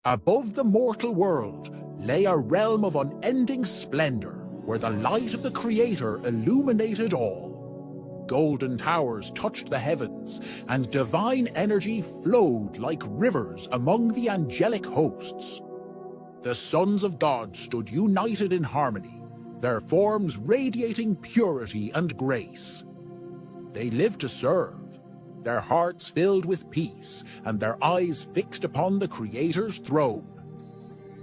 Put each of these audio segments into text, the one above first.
Above the mortal world lay a realm of unending splendor, where the light of the Creator illuminated all. Golden towers touched the heavens, and divine energy flowed like rivers among the angelic hosts. The sons of God stood united in harmony, their forms radiating purity and grace. They lived to serve, their hearts filled with peace, and their eyes fixed upon the Creator's throne.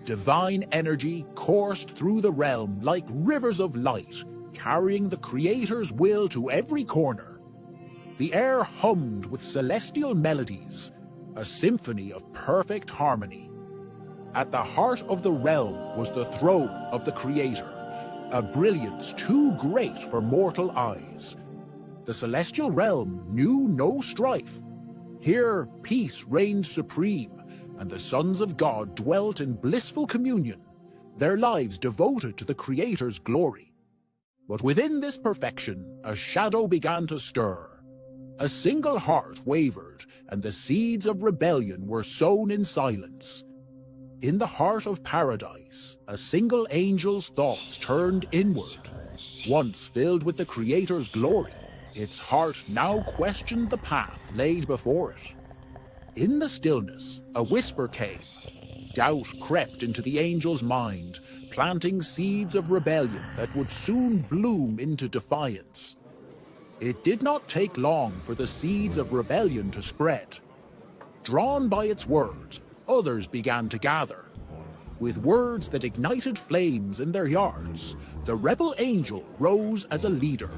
Divine energy coursed through the realm like rivers of light, carrying the Creator's will to every corner. The air hummed with celestial melodies, a symphony of perfect harmony. At the heart of the realm was the throne of the Creator, a brilliance too great for mortal eyes. The celestial realm knew no strife. Here peace reigned supreme, and the sons of God dwelt in blissful communion, their lives devoted to the Creator's glory. But within this perfection, a shadow began to stir. A single heart wavered, and the seeds of rebellion were sown in silence. In the heart of paradise, a single angel's thoughts turned inward. Once filled with the Creator's glory, its heart now questioned the path laid before it. In the stillness, a whisper came. Doubt crept into the angel's mind, planting seeds of rebellion that would soon bloom into defiance. It did not take long for the seeds of rebellion to spread. Drawn by its words, others began to gather. With words that ignited flames in their yards, the rebel angel rose as a leader.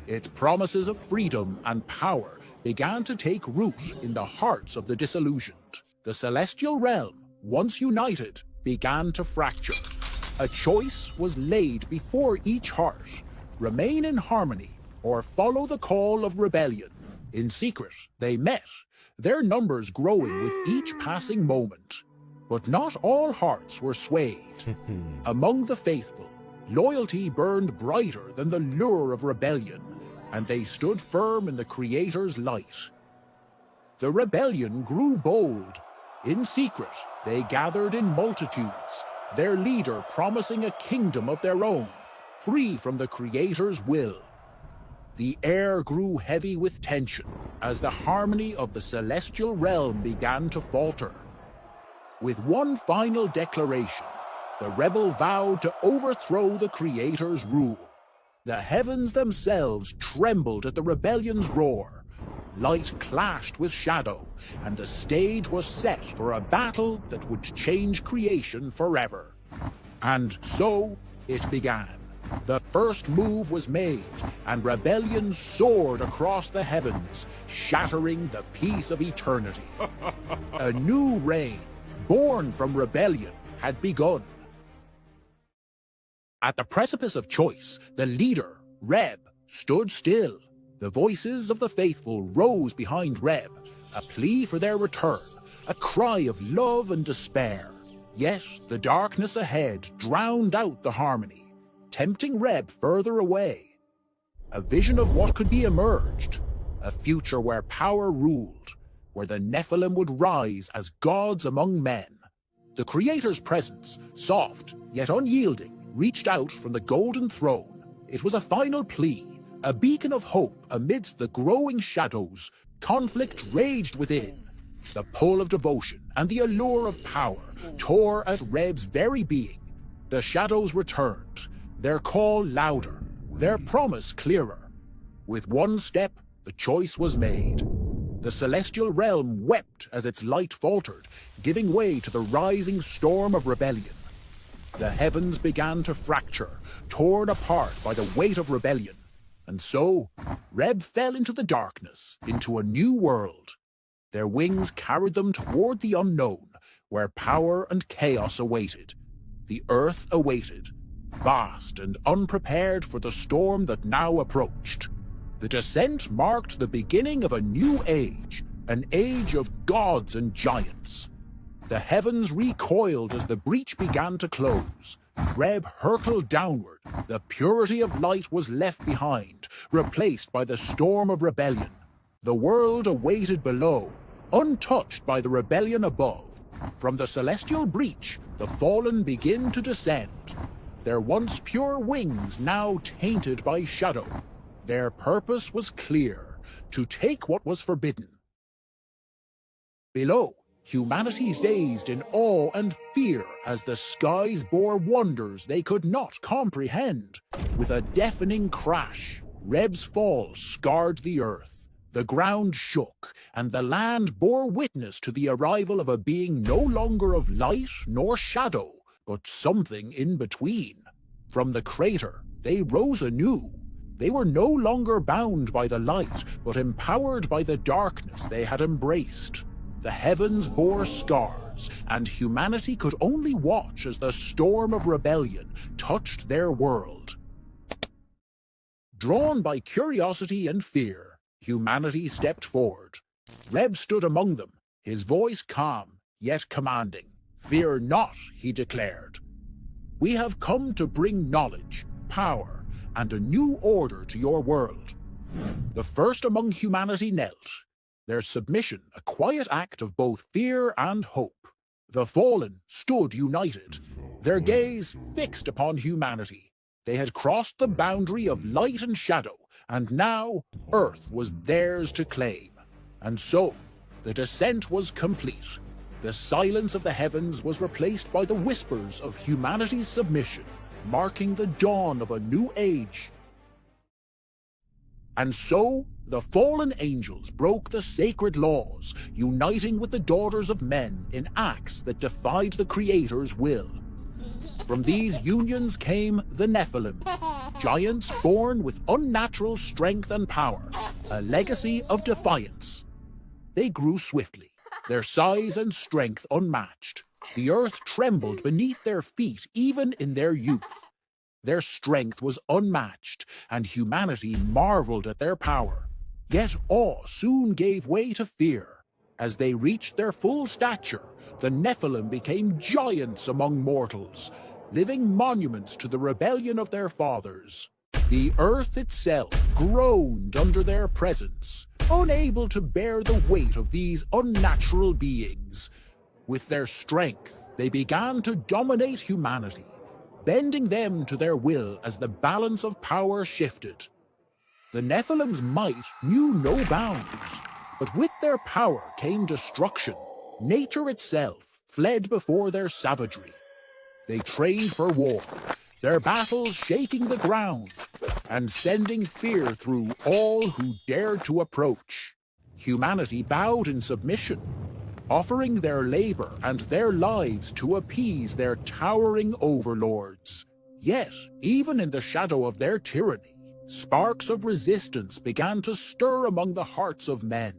Its promises of freedom and power began to take root in the hearts of the disillusioned. The celestial realm, once united, began to fracture. A choice was laid before each heart: remain in harmony or follow the call of rebellion. In secret, they met, their numbers growing with each passing moment. But not all hearts were swayed. Among the faithful, loyalty burned brighter than the lure of rebellion, and they stood firm in the Creator's light. The rebellion grew bold. In secret, they gathered in multitudes, their leader promising a kingdom of their own, free from the Creator's will. The air grew heavy with tension as the harmony of the celestial realm began to falter. With one final declaration, the rebel vowed to overthrow the Creator's rule. The heavens themselves trembled at the rebellion's roar. Light clashed with shadow, and the stage was set for a battle that would change creation forever. And so it began. The first move was made, and rebellion soared across the heavens, shattering the peace of eternity. A new reign, born from rebellion, had begun. At the precipice of choice, the leader, Reb, stood still. The voices of the faithful rose behind Reb, a plea for their return, a cry of love and despair. Yet the darkness ahead drowned out the harmony, tempting Reb further away. A vision of what could be emerged, a future where power ruled, where the Nephilim would rise as gods among men. The Creator's presence, soft yet unyielding, reached out from the golden throne. It was a final plea, a beacon of hope amidst the growing shadows. Conflict raged within. The pull of devotion and the allure of power tore at Reb's very being. The shadows returned, their call louder, their promise clearer. With one step, the choice was made. The celestial realm wept as its light faltered, giving way to the rising storm of rebellion. The heavens began to fracture, torn apart by the weight of rebellion. And so, Reb fell into the darkness, into a new world. Their wings carried them toward the unknown, where power and chaos awaited. The earth awaited, vast and unprepared for the storm that now approached. The descent marked the beginning of a new age, an age of gods and giants. The heavens recoiled as the breach began to close. Reb hurtled downward. The purity of light was left behind, replaced by the storm of rebellion. The world awaited below, untouched by the rebellion above. From the celestial breach, the fallen begin to descend. Their once pure wings now tainted by shadow. Their purpose was clear, to take what was forbidden. Below, humanity dazed in awe and fear as the skies bore wonders they could not comprehend. With a deafening crash, Reb's fall scarred the earth. The ground shook, and the land bore witness to the arrival of a being no longer of light nor shadow, but something in between. From the crater, they rose anew. They were no longer bound by the light, but empowered by the darkness they had embraced. The heavens bore scars, and humanity could only watch as the storm of rebellion touched their world. Drawn by curiosity and fear, humanity stepped forward. Reb stood among them, his voice calm, yet commanding. "Fear not," he declared. "We have come to bring knowledge, power, and a new order to your world." The first among humanity knelt, their submission a quiet act of both fear and hope. The fallen stood united, their gaze fixed upon humanity. They had crossed the boundary of light and shadow, and now Earth was theirs to claim. And so, the descent was complete. The silence of the heavens was replaced by the whispers of humanity's submission, marking the dawn of a new age. And so, the fallen angels broke the sacred laws, uniting with the daughters of men in acts that defied the Creator's will. From these unions came the Nephilim, giants born with unnatural strength and power, a legacy of defiance. They grew swiftly, their size and strength unmatched. The earth trembled beneath their feet even in their youth. Their strength was unmatched, and humanity marveled at their power. Yet awe soon gave way to fear. As they reached their full stature, the Nephilim became giants among mortals, living monuments to the rebellion of their fathers. The earth itself groaned under their presence, unable to bear the weight of these unnatural beings. With their strength, they began to dominate humanity, bending them to their will as the balance of power shifted. The Nephilim's might knew no bounds, but with their power came destruction. Nature itself fled before their savagery. They trained for war, their battles shaking the ground and sending fear through all who dared to approach. Humanity bowed in submission, offering their labor and their lives to appease their towering overlords. Yet, even in the shadow of their tyranny, sparks of resistance began to stir among the hearts of men.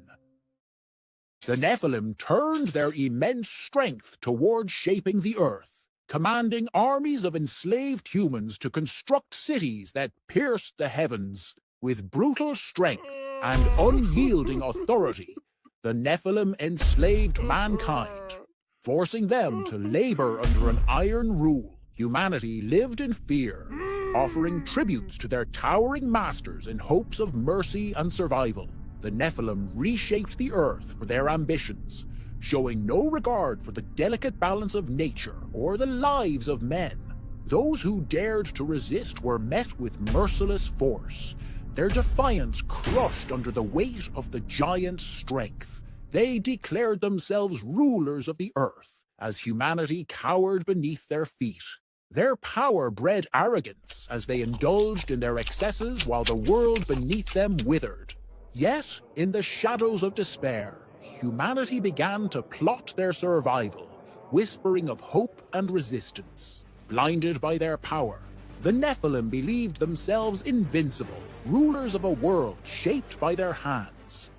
The Nephilim turned their immense strength towards shaping the earth, commanding armies of enslaved humans to construct cities that pierced the heavens. With brutal strength and unyielding authority, the Nephilim enslaved mankind, forcing them to labor under an iron rule. Humanity lived in fear, offering tributes to their towering masters in hopes of mercy and survival. The Nephilim reshaped the earth for their ambitions, showing no regard for the delicate balance of nature or the lives of men. Those who dared to resist were met with merciless force, their defiance crushed under the weight of the giant's strength. They declared themselves rulers of the earth, as humanity cowered beneath their feet. Their power bred arrogance as they indulged in their excesses while the world beneath them withered. Yet, in the shadows of despair, humanity began to plot their survival, whispering of hope and resistance. Blinded by their power, the Nephilim believed themselves invincible, rulers of a world shaped by their hands.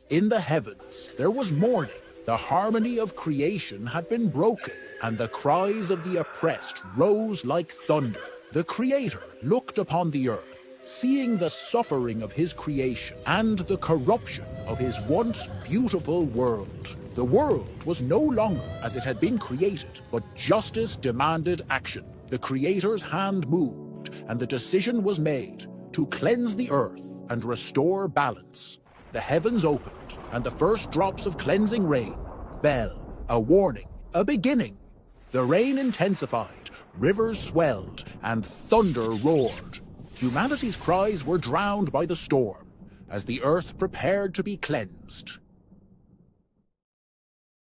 In the heavens, there was mourning. The harmony of creation had been broken, and the cries of the oppressed rose like thunder. The Creator looked upon the earth, seeing the suffering of his creation and the corruption of his once beautiful world. The world was no longer as it had been created, but justice demanded action. The Creator's hand moved, and the decision was made to cleanse the earth and restore balance. The heavens opened, and the first drops of cleansing rain fell, A warning, a beginning. The rain intensified, rivers swelled, and thunder roared. Humanity's cries were drowned by the storm, as the earth prepared to be cleansed.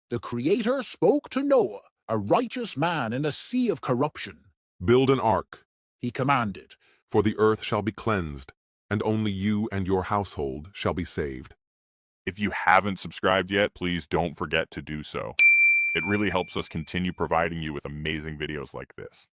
The Creator spoke to Noah, a righteous man in a sea of corruption. Build an ark, He commanded. for the earth shall be cleansed, and only you and your household shall be saved. If you haven't subscribed yet, please don't forget to do so. It really helps us continue providing you with amazing videos like this.